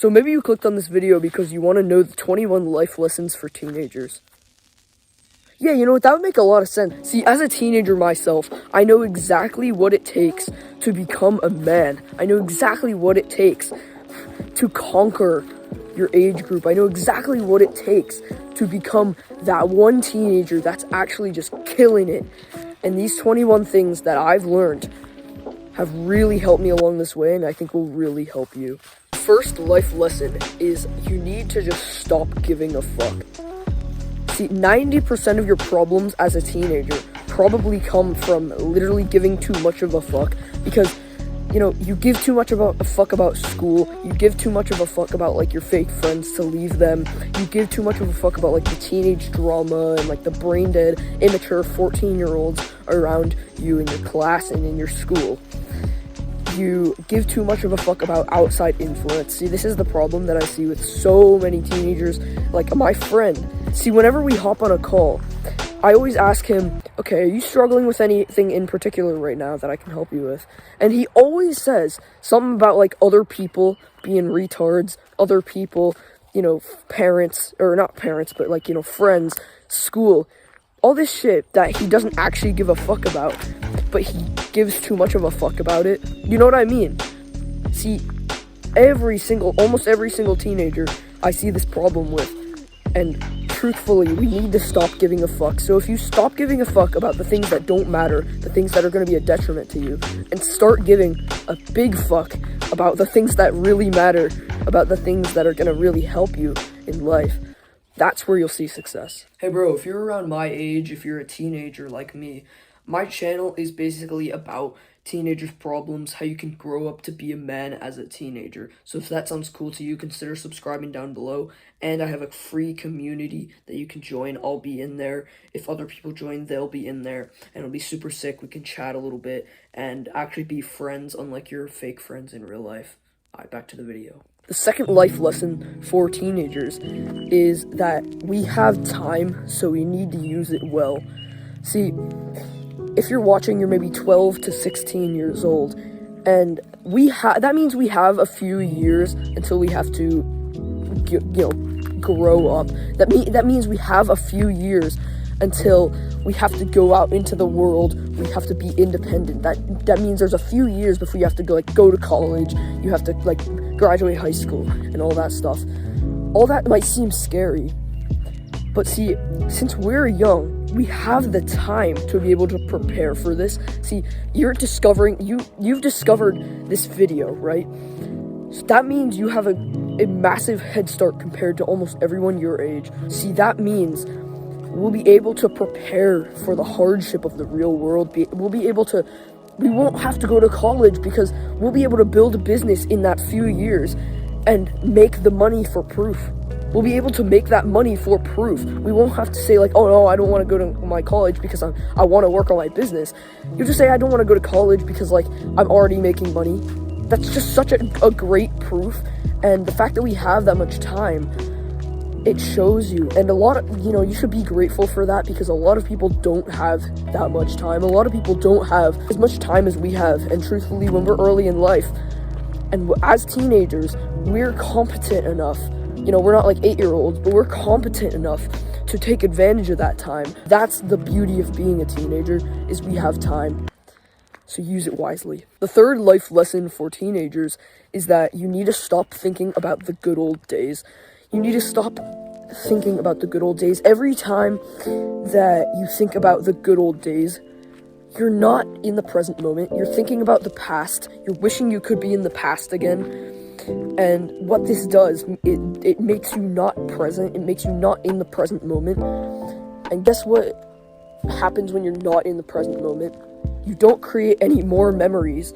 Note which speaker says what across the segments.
Speaker 1: So maybe you clicked on this video because you want to know the 21 life lessons for teenagers. Yeah, you know what, that would make a lot of sense. See, as a teenager myself, I know exactly what it takes to become a man. I know exactly what it takes to conquer your age group. I know exactly what it takes to become that one teenager that's actually just killing it. And these 21 things that I've learned have really helped me along this way, and I think will really help you. First life lesson is you need to just stop giving a fuck. See, 90% of your problems as a teenager probably come from literally giving too much of a fuck, because you know, you give too much of a fuck about school, you give too much of a fuck about, like, your fake friends to leave them, you give too much of a fuck about, like, the teenage drama and, like, the brain-dead, immature 14-year-olds around you in your class and in your school. You give too much of a fuck about outside influence. See, this is the problem that I see with so many teenagers, like my friend. See, whenever we hop on a call, I always ask him, okay, are you struggling with anything in particular right now that I can help you with? And he always says something about, like, other people being retards, other people, you know, parents, or not parents, but, like, you know, friends, school, all this shit that he doesn't actually give a fuck about, but he gives too much of a fuck about it. You know what I mean? See, almost every single teenager I see this problem with, and truthfully, we need to stop giving a fuck. So if you stop giving a fuck about the things that don't matter, the things that are going to be a detriment to you, and start giving a big fuck about the things that really matter, about the things that are going to really help you in life, that's where you'll see success. Hey bro, if you're around my age, if you're a teenager like me, my channel is basically about teenagers' problems, how you can grow up to be a man as a teenager. So if that sounds cool to you, consider subscribing down below. And I have a free community that you can join. I'll be in there. If other people join, they'll be in there. And it'll be super sick. We can chat a little bit and actually be friends, unlike your fake friends in real life. Alright, back to the video. The second life lesson for teenagers is that we have time, so we need to use it well. See, if you're watching, you're maybe 12 to 16 years old, and that means we have a few years until we have to, grow up. That means we have a few years until we have to go out into the world. We have to be independent. That means there's a few years before you have to go to college. You have to, like, graduate high school and all that stuff. All that might seem scary, but see, since we're young, we have the time to be able to prepare for this. See, you've discovered this video, right? So that means you have a massive head start compared to almost everyone your age. See, that means we'll be able to prepare for the hardship of the real world. We won't have to go to college because we'll be able to build a business in that few years and make the money for proof. We'll be able to make that money for proof. We won't have to say, like, oh no, I don't want to go to my college because I want to work on my business. You just say, I don't want to go to college because, like, I'm already making money. That's just such a great proof. And the fact that we have that much time, it shows you. And a lot of, you should be grateful for that, because a lot of people don't have that much time. A lot of people don't have as much time as we have. And truthfully, when we're early in life, and as teenagers, we're competent enough. We're not like 8-year-olds, but we're competent enough to take advantage of that time. That's the beauty of being a teenager, is we have time. So use it wisely. The third life lesson for teenagers is that you need to stop thinking about the good old days. You need to stop thinking about the good old days. Every time that you think about the good old days, you're not in the present moment. You're thinking about the past. You're wishing you could be in the past again. And what this does, it makes you not present. It makes you not in the present moment. And guess what happens when you're not in the present moment? You don't create any more memories,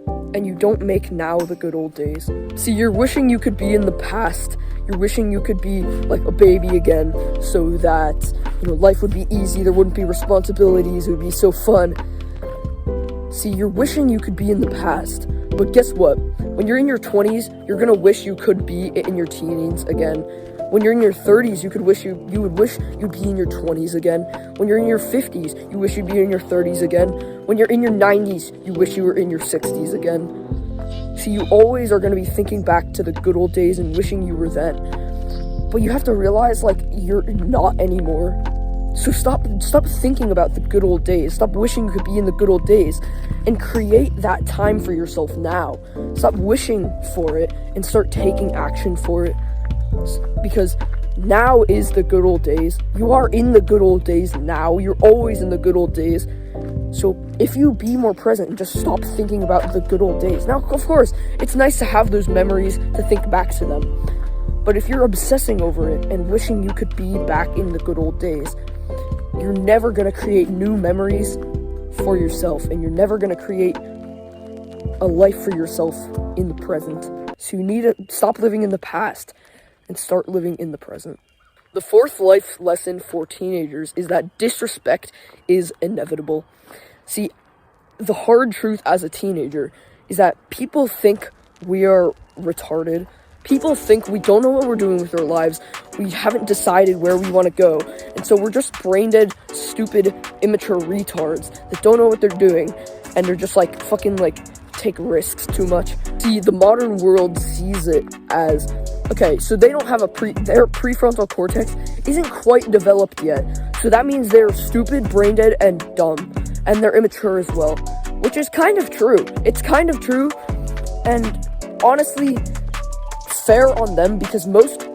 Speaker 1: and you don't make now the good old days. See, you're wishing you could be in the past. You're wishing you could be like a baby again, so that, life would be easy. There wouldn't be responsibilities. It would be so fun. See, you're wishing you could be in the past. But guess what? When you're in your 20s, you're gonna wish you could be in your teens again. When you're in your 30s, you would wish you'd be in your 20s again. When you're in your 50s, you wish you'd be in your 30s again. When you're in your 90s, you wish you were in your 60s again. See, you always are going to be thinking back to the good old days and wishing you were then. But you have to realize, like, you're not anymore. So stop thinking about the good old days. Stop wishing you could be in the good old days and create that time for yourself now. Stop wishing for it and start taking action for it. Because now is the good old days. You are in the good old days now. You're always in the good old days. So if you be more present and just stop thinking about the good old days. Now, of course, it's nice to have those memories to think back to them. But if you're obsessing over it and wishing you could be back in the good old days, you're never going to create new memories for yourself, and you're never going to create a life for yourself in the present. So you need to stop living in the past and start living in the present. The fourth life lesson for teenagers is that disrespect is inevitable. See, the hard truth as a teenager is that people think we are retarded. People think we don't know what we're doing with our lives. We haven't decided where we want to go. And so we're just brain-dead, stupid, immature retards that don't know what they're doing. And they're just like fucking like take risks too much. See, the modern world sees it as, okay, so they don't have their prefrontal cortex isn't quite developed yet. So that means they're stupid, brain-dead, and dumb. And they're immature as well. Which is kind of true. It's kind of true. And honestly, fair on them, because most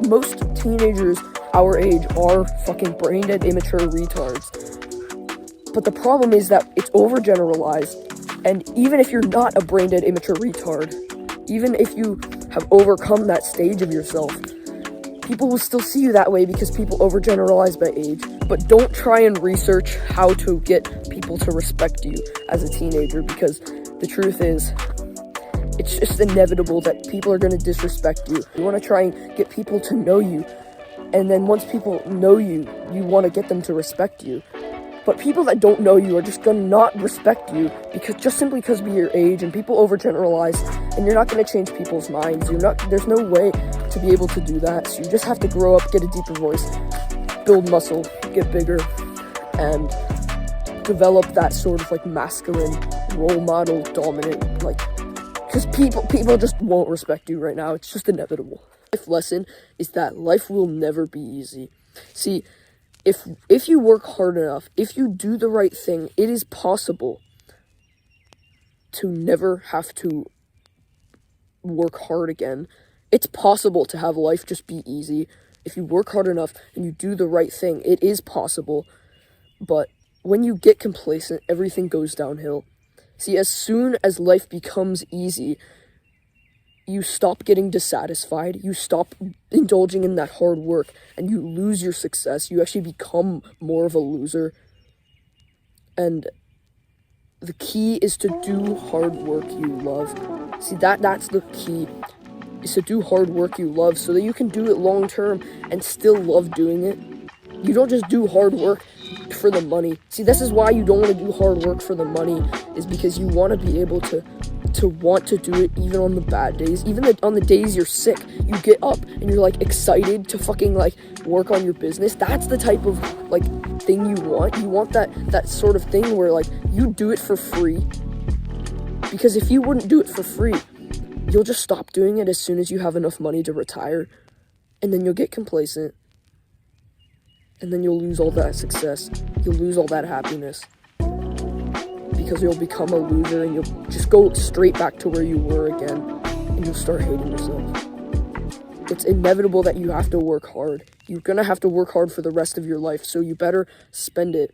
Speaker 1: teenagers our age are fucking brain-dead, immature retards. But the problem is that it's overgeneralized, and even if you're not a brain-dead, immature retard, even if you have overcome that stage of yourself, people will still see you that way because people overgeneralize by age. But don't try and research how to get people to respect you as a teenager, because the truth is, it's just inevitable that people are going to disrespect you. You want to try and get people to know you. And then once people know you, you want to get them to respect you. But people that don't know you are just going to not respect you simply because of your age, and people overgeneralize, and you're not going to change people's minds. There's no way to be able to do that. So you just have to grow up, get a deeper voice, build muscle, get bigger, and develop that sort of like masculine, role model, dominant, like, because people just won't respect you right now. It's just inevitable. Life lesson is that life will never be easy. See, if you work hard enough, if you do the right thing, it is possible to never have to work hard again. It's possible to have life just be easy. If you work hard enough and you do the right thing, it is possible. But when you get complacent, everything goes downhill. See, as soon as life becomes easy, you stop getting dissatisfied, you stop indulging in that hard work, and you lose your success. You actually become more of a loser. And the key is to do hard work you love. See, that's the key, is to do hard work you love so that you can do it long term and still love doing it. You don't just do hard work for the money. See, this is why you don't want to do hard work for the money, is because you want to be able to want to do it even on the bad days. Even on the days you're sick, you get up and you're like excited to fucking like work on your business. That's the type of like thing you want. You want that sort of thing where like you do it for free. Because if you wouldn't do it for free, you'll just stop doing it as soon as you have enough money to retire. And then you'll get complacent. And then you'll lose all that success. You'll lose all that happiness. Because you'll become a loser and you'll just go straight back to where you were again. And you'll start hating yourself. It's inevitable that you have to work hard. You're gonna have to work hard for the rest of your life. So you better spend it.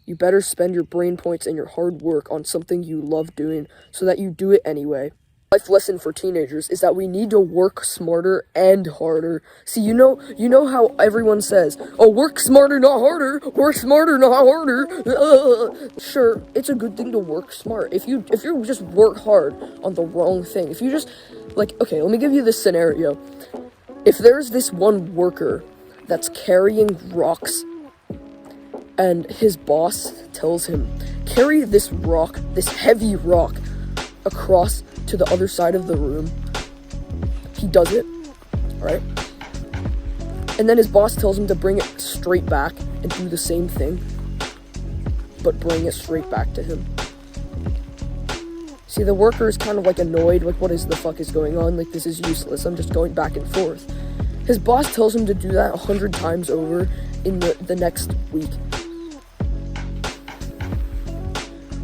Speaker 1: You better spend your brain points and your hard work on something you love doing so that you do it anyway. Life lesson for teenagers is that we need to work smarter and harder. See, you know how everyone says, oh, work smarter, not harder. Work smarter, not harder. Sure, it's a good thing to work smart. If you just work hard on the wrong thing, if you just, like, okay, let me give you this scenario. If there's this one worker that's carrying rocks, and his boss tells him, carry this rock, this heavy rock, across to the other side of the room. He does it, right? And then his boss tells him to bring it straight back and do the same thing, but bring it straight back to him. See, the worker is kind of like annoyed, like, what is the fuck is going on? Like, this is useless. I'm just going back and forth. His boss tells him to do that 100 times over in the next week.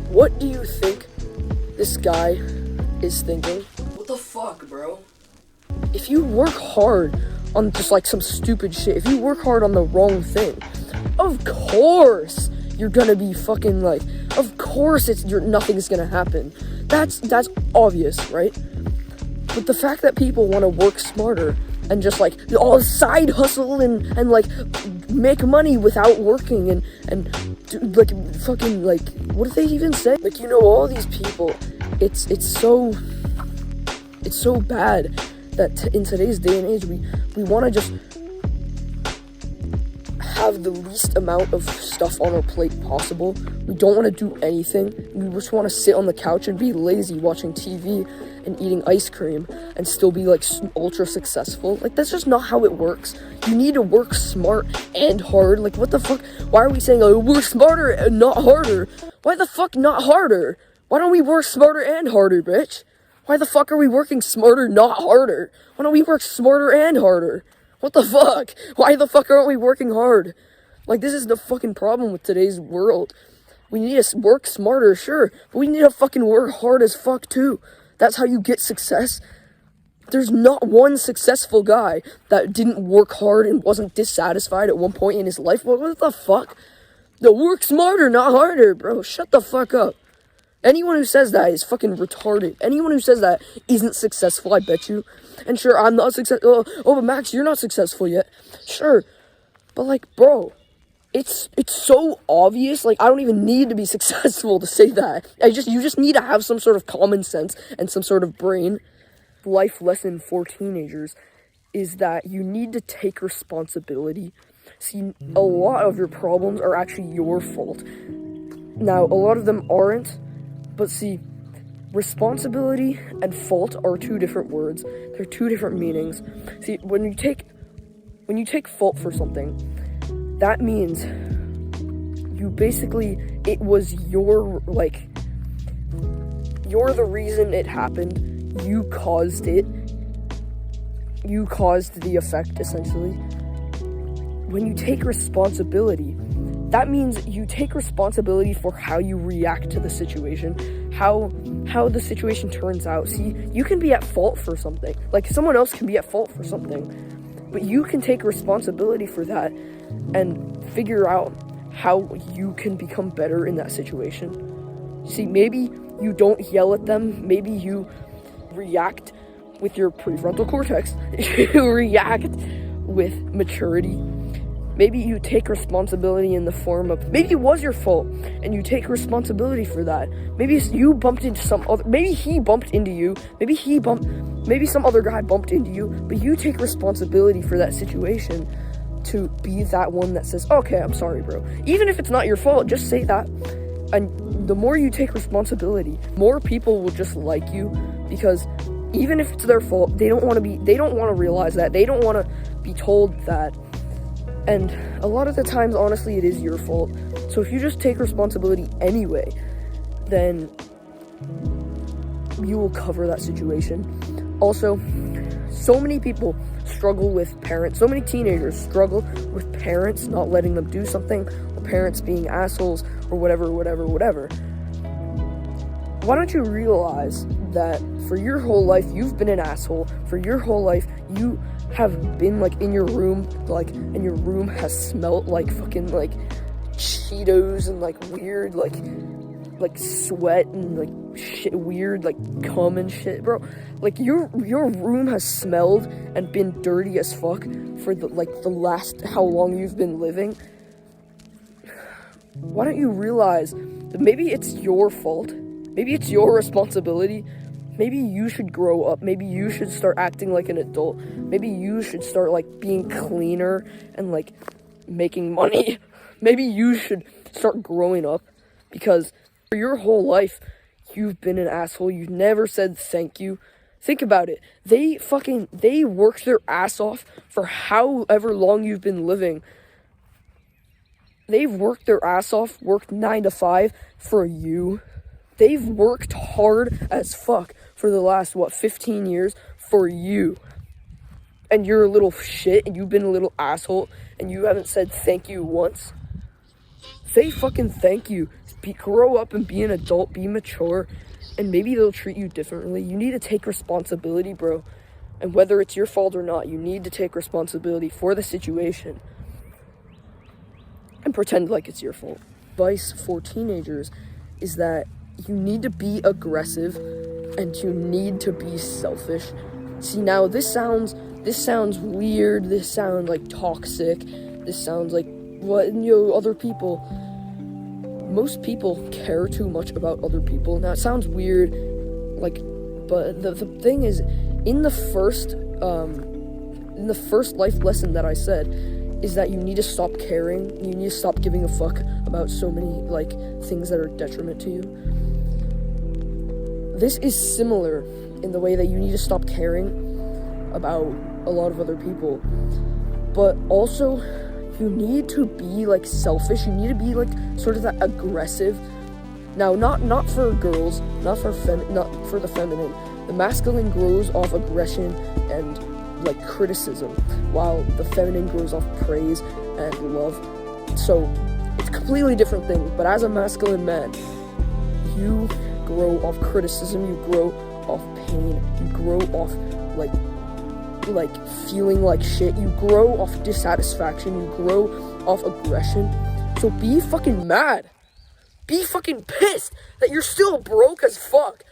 Speaker 1: What do you think this guy is thinking? What the fuck, bro? If you work hard on just like some stupid shit, if you work hard on the wrong thing, of course you're gonna be fucking like, of course nothing's gonna happen. That's obvious, right? But the fact that people want to work smarter and just like all side hustle and like make money without working and do, like fucking like, what do they even say? Like, you know, all these people, it's so bad that in today's day and age we want to just have the least amount of stuff on our plate possible. We don't want to do anything. We just want to sit on the couch and be lazy watching TV and eating ice cream and still be like ultra successful. Like, that's just not how it works. You need to work smart and hard. Like, what the fuck? Why are we saying, oh, work smarter and not harder? Why the fuck not harder? Why don't we work smarter and harder, bitch? Why the fuck are we working smarter, not harder? Why don't we work smarter and harder? What the fuck? Why the fuck aren't we working hard? Like, this is the fucking problem with today's world. We need to work smarter, sure, but we need to fucking work hard as fuck too. That's how you get success. There's not one successful guy that didn't work hard and wasn't dissatisfied at one point in his life. What the fuck? No, work smarter, not harder, bro. Shut the fuck up. Anyone who says that is fucking retarded. Anyone who says that isn't successful, I bet you. And sure, I'm not successful. Oh, but Max, you're not successful yet. Sure. But like, bro, it's so obvious. Like, I don't even need to be successful to say that. You just need to have some sort of common sense and some sort of brain. Life lesson for teenagers is that you need to take responsibility. See, a lot of your problems are actually your fault. Now, a lot of them aren't. But see, responsibility and fault are two different words. They're two different meanings. See, when you take fault for something, that means you basically, it was your, like, you're the reason it happened. You caused it. You caused the effect, essentially. When you take responsibility, that means you take responsibility for how you react to the situation, how the situation turns out. See, you can be at fault for something. Like, someone else can be at fault for something. But you can take responsibility for that and figure out how you can become better in that situation. See, maybe you don't yell at them. Maybe you react with your prefrontal cortex. You react with maturity. Maybe you take responsibility in the form of, maybe it was your fault, and you take responsibility for that. Maybe you bumped into maybe he bumped into you, maybe some other guy bumped into you, but you take responsibility for that situation to be that one that says, okay, I'm sorry, bro. Even if it's not your fault, just say that. And the more you take responsibility, more people will just like you, because even if it's their fault, they don't want to realize that. They don't want to be told that. And a lot of the times, honestly, it is your fault. So if you just take responsibility anyway, then you will cover that situation. Also, so many people struggle with parents. So many teenagers struggle with parents not letting them do something, or parents being assholes, or whatever. Why don't you realize that for your whole life, you've been an asshole. For your whole life, you have been like in your room, like, and your room has smelt like fucking like Cheetos and like weird like sweat and like shit, weird like cum and shit, bro. Like, your room has smelled and been dirty as fuck for the last how long you've been living. Why don't you realize that maybe it's your fault? Maybe it's your responsibility. Maybe you should grow up. Maybe you should start acting like an adult. Maybe you should start, like, being cleaner and, like, making money. Maybe you should start growing up, because for your whole life, you've been an asshole. You've never said thank you. Think about it. They worked their ass off for however long you've been living. They've worked their ass off, worked 9 to 5 for you. They've worked hard as fuck for the last, 15 years for you. And you're a little shit, and you've been a little asshole, and you haven't said thank you once. Say fucking thank you. Grow up and be an adult, be mature, and maybe they'll treat you differently. You need to take responsibility, bro. And whether it's your fault or not, you need to take responsibility for the situation and pretend like it's your fault. Advice for teenagers is that you need to be aggressive and you need to be selfish. See, now this sounds weird. This sounds like toxic. This sounds like other people. Most people care too much about other people. Now it sounds weird, but the thing is, in the first life lesson that I said, is that you need to stop caring. You need to stop giving a fuck about so many things that are detriment to you. This is similar in the way that you need to stop caring about a lot of other people, but also you need to be selfish. You need to be sort of that aggressive. Now, not for girls, not for the feminine. The masculine grows off aggression and criticism, while the feminine grows off praise and love. So it's a completely different thing. But as a masculine man, you grow off criticism, you grow off pain, you grow off feeling like shit, you grow off dissatisfaction, you grow off aggression. So be fucking mad. Be fucking pissed that you're still broke as fuck.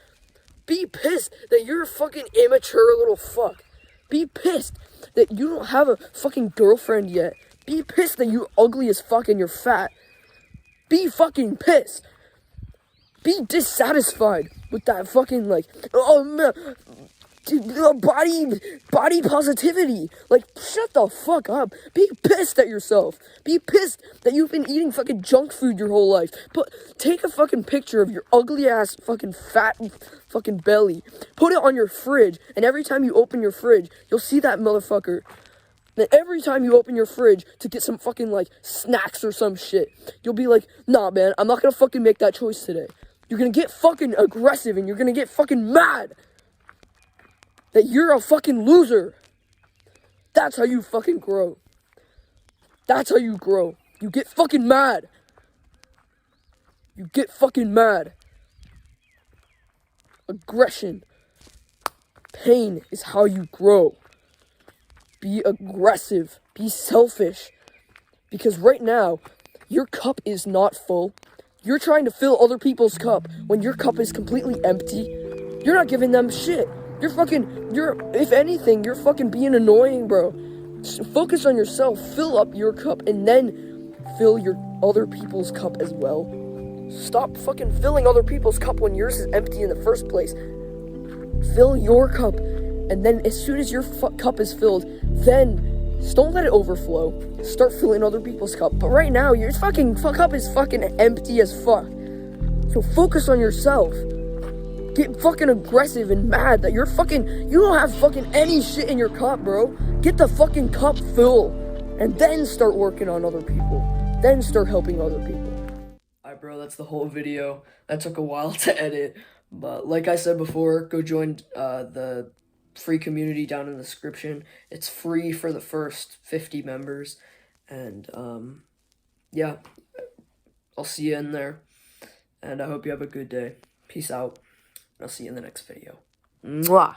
Speaker 1: Be pissed that you're a fucking immature little fuck. Be pissed that you don't have a fucking girlfriend yet. Be pissed that you're ugly as fuck and you're fat. Be fucking pissed. Be dissatisfied with that fucking body positivity. Shut the fuck up. Be pissed at yourself. Be pissed that you've been eating fucking junk food your whole life. But take a fucking picture of your ugly ass fucking fat fucking belly. Put it on your fridge, and every time you open your fridge, you'll see that motherfucker. And every time you open your fridge to get some fucking snacks or some shit, you'll be like, nah man, I'm not gonna fucking make that choice today. You're gonna get fucking aggressive and you're gonna get fucking mad that you're a fucking loser. That's how you fucking grow. That's how you grow. You get fucking mad. You get fucking mad. Aggression, pain is how you grow. Be aggressive. Be selfish. Because right now, your cup is not full. You're trying to fill other people's cup when your cup is completely empty. You're not giving them shit. If anything, you're fucking being annoying, bro. Just focus on yourself. Fill up your cup and then fill your other people's cup as well. Stop fucking filling other people's cup when yours is empty in the first place. Fill your cup, and then as soon as your cup is filled, then just don't let it overflow. Start filling other people's cup. But right now, your fucking cup is fucking empty as fuck. So focus on yourself. Get fucking aggressive and mad that you don't have fucking any shit in your cup, bro. Get the fucking cup full, and then start working on other people. Then start helping other people. Alright, bro, that's the whole video. That took a while to edit, but like I said before, go join the free community down in the description. It's free for the first 50 members, and yeah, I'll see you in there, and I hope you have a good day. Peace out. I'll see you in the next video. Mwah!